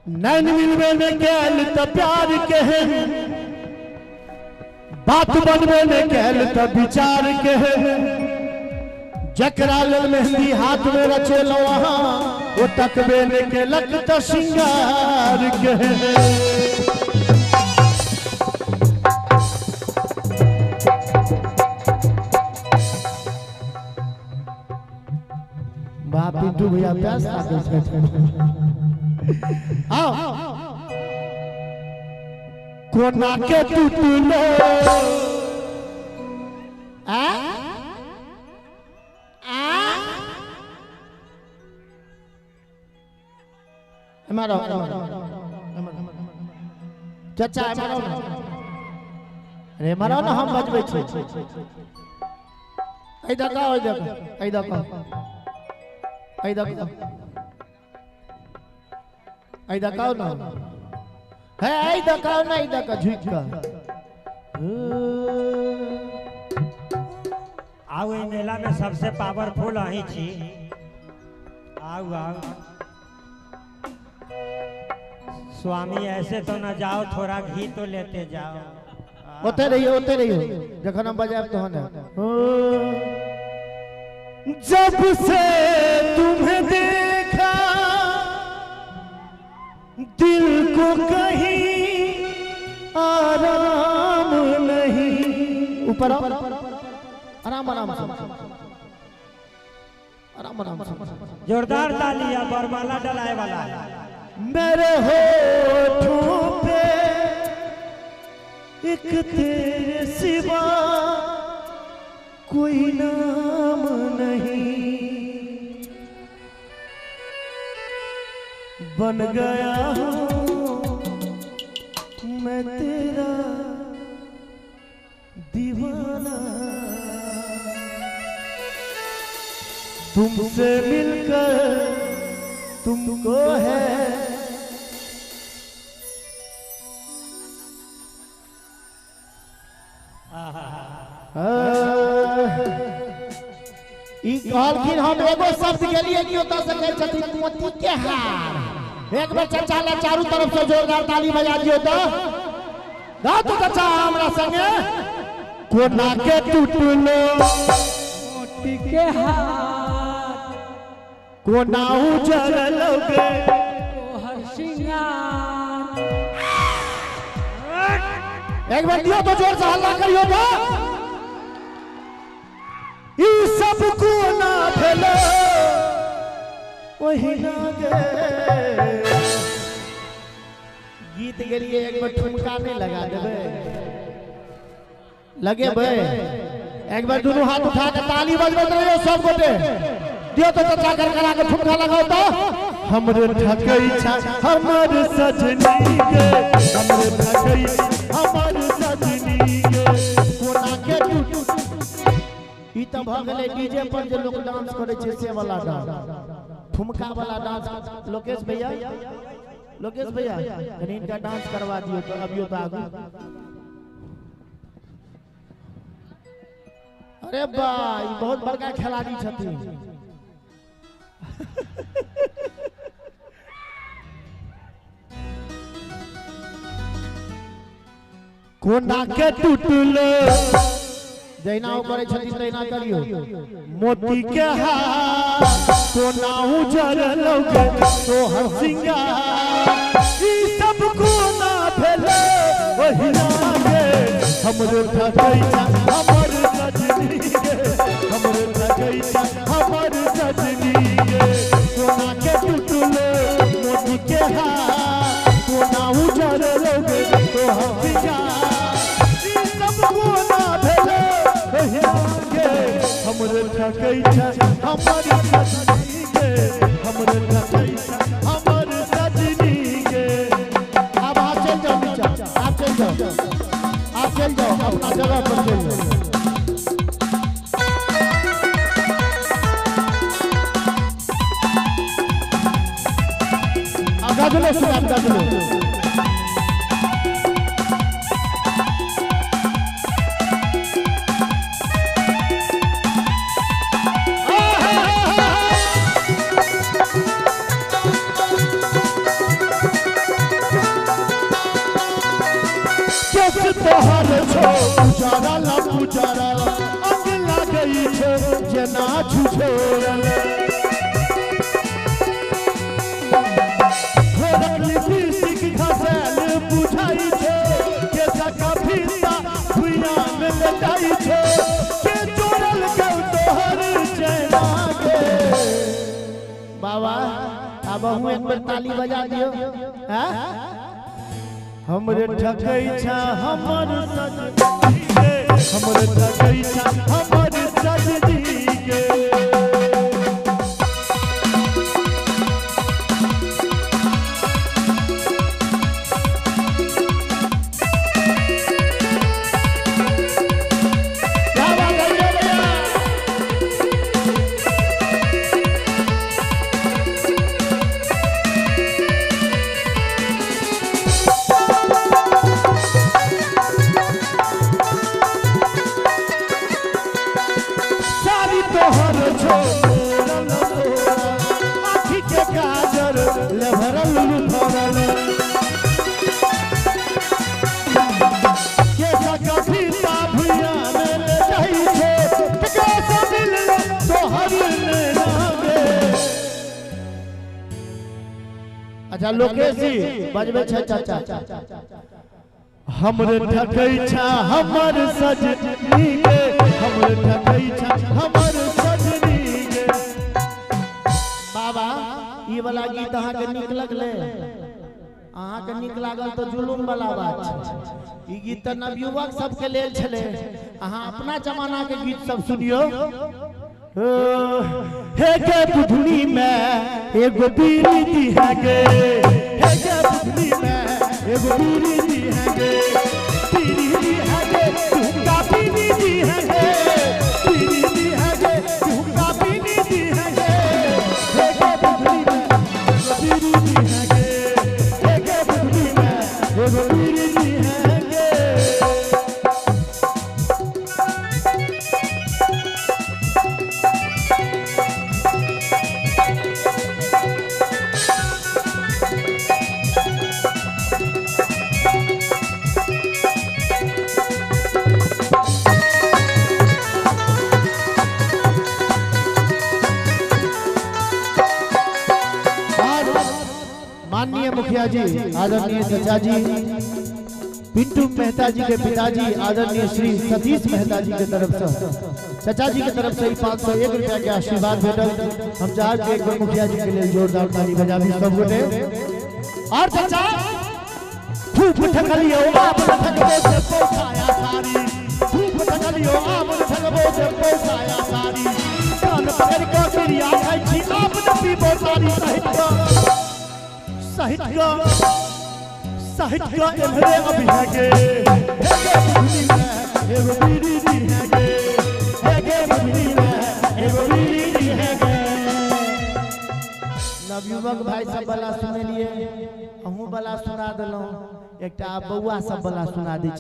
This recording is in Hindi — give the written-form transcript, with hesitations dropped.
नैन मिलवे ने गैल त प्यार के बात बनवे ने गैल त विचार के जकरा लेल मेहंदी हाथ में रचे लो वहां वो तकबे ने के लग त श्रृंगार के बाप पिंटू भैया प्यास आओ कोना के टूटलो मारो चाचा मारो अरे मारो ना हम बजबै छी ऐ देखा ऐ देखा ऐ देखा ऐ देखा ऐ देखा ना है ऐ देखा ना ऐ देखा झुक का आओ ई मेला में सबसे पावरफुल अही छी आओ आओ स्वामी ऐसे तो न जाओ थोड़ा घी तो लेते जाओ होते रहियो जखन हम बजाब तो है जब से तुम्हें देखा दिल को कहीं आराम नहीं ऊपर आराम आराम से जोरदार ताली या बरमाला डलाए वाला मेरे होठों पे एक तेरे सिवा कोई नाम नहीं बन गया हूँ मैं तेरा दीवाना तुमसे मिलकर तुमको है कहलखिन हम एगो शब्द के लिए नहीं होता सके छथिन मोती के हार एक बार चाचा ला चारों तरफ से जोरदार ताली बजा दियो तो गाओ तो चाचा हमरा संगे कोना के टूटलो मोती के हार कोना उजरलोगे हर सिंगार एक बार दियो तो जोर से हल्ला करियो तो ई सब को ना भेलो वही लागे गीत के लिए एक बार ठुमका नहीं लगा देबे लगे बे एक बार दोनों हाथ उठा के ताली बजबत रहियो सब गोटे दियो तो चाचा कर करा के ठुमका लगाओ तो हमरे ठकई छा हमर सजनी के हमरे ठकई हमर सजनी के कोना के ई त भ गेलै डीजे पर जे लोग डांस करे छै से वाला डांस ठुमका वाला डांस लोकेश भैया कहीं इनका डांस करवा दियो तो अभियो तो आगू अरे भाई बहुत बड़का खिलाड़ी छथिन कोना के टूटलो जैना करे छथिन तैना करियो मोती के हार कोना उजरलोगे तो हर सिंगार ई सब कोना भेलो वही लागे हमरे ठकैया हमर सजनी के हमरे ठकैया हमर सजनी के कोना के टूटलो मोती के हार कोना उजरलोगे तो हर सिंगार ई सब कोना भेलो हमरे ठकैया हमर सजनी के हमरे ठकैया हमर सजनी के अब आप चल जाओ नीचे आप चल जाओ अपना जगह पर चल जाओ गजलो सुना गजलो छो पुजारा ला पुजारा अंग लागई छो जना छुछोरल रखली फिसिक घसेल बुझाई छो के सका फिसा भुइया में लटाई छो के जोड़ल के तोहर चैना के बाबा अब हम एक बार ताली बजा दियो हैं हमरे ठकई छा हमर सजनी के हमरे ठकई छा हमर सजनी के अच्छा लोकेश जी बजबे छै चाचा हमरे ठकई छा हमर सजनी के हमरे ठकई छा हमर सजनी के बाबा ई वाला गीत अहाँ के नीक लगले अहाँ के नीक लागल तो जुलूम वाला बात छै ई गीत त नवयुवक सब के लेल छले अहाँ अपना जमाना के गीत सब सुनियो हे के बुधनी में एगो बीड़ी दी है गे हे के बुधनी में एगो बीड़ी दी है गे बीड़ी दी है गे तुमका बीड़ी दी है गे बीड़ी दी है गे तुमका बीड़ी दी है गे हे के बुधनी में एगो बीड़ी दी है गे हे के बुधनी में एगो बीड़ी दी है गे माननीय मुखिया जी आदरणीय चाचा जी पिंटू मेहता जी के पिताजी आदरणीय श्री सतीश मेहता जी के तरफ से चाचा जी के तरफ से 501 रुपया के आशीर्वाद भेटल हम चाहते हैं एक बार मुखिया जी के लिए जोरदार ताली बजाबी सब गोटे और चाचा खूब ठकलियो आप ठकबो से पौसाया सारी खूब ठकलियो आप ठकबो से पौसाया सारी कान पकड़ के क्रिया खाई छी आप न पीबो सारी साहित्य एमरे अभी है गे हे बुधनी में एगो बीड़ी दी है गे हे बुधनी में एगो बीड़ी दी है गे नवयुवक भाई सब बला सुने लिए अहूँ बला सुना देलहुँ एकटा बउआ सब बला सुना दी।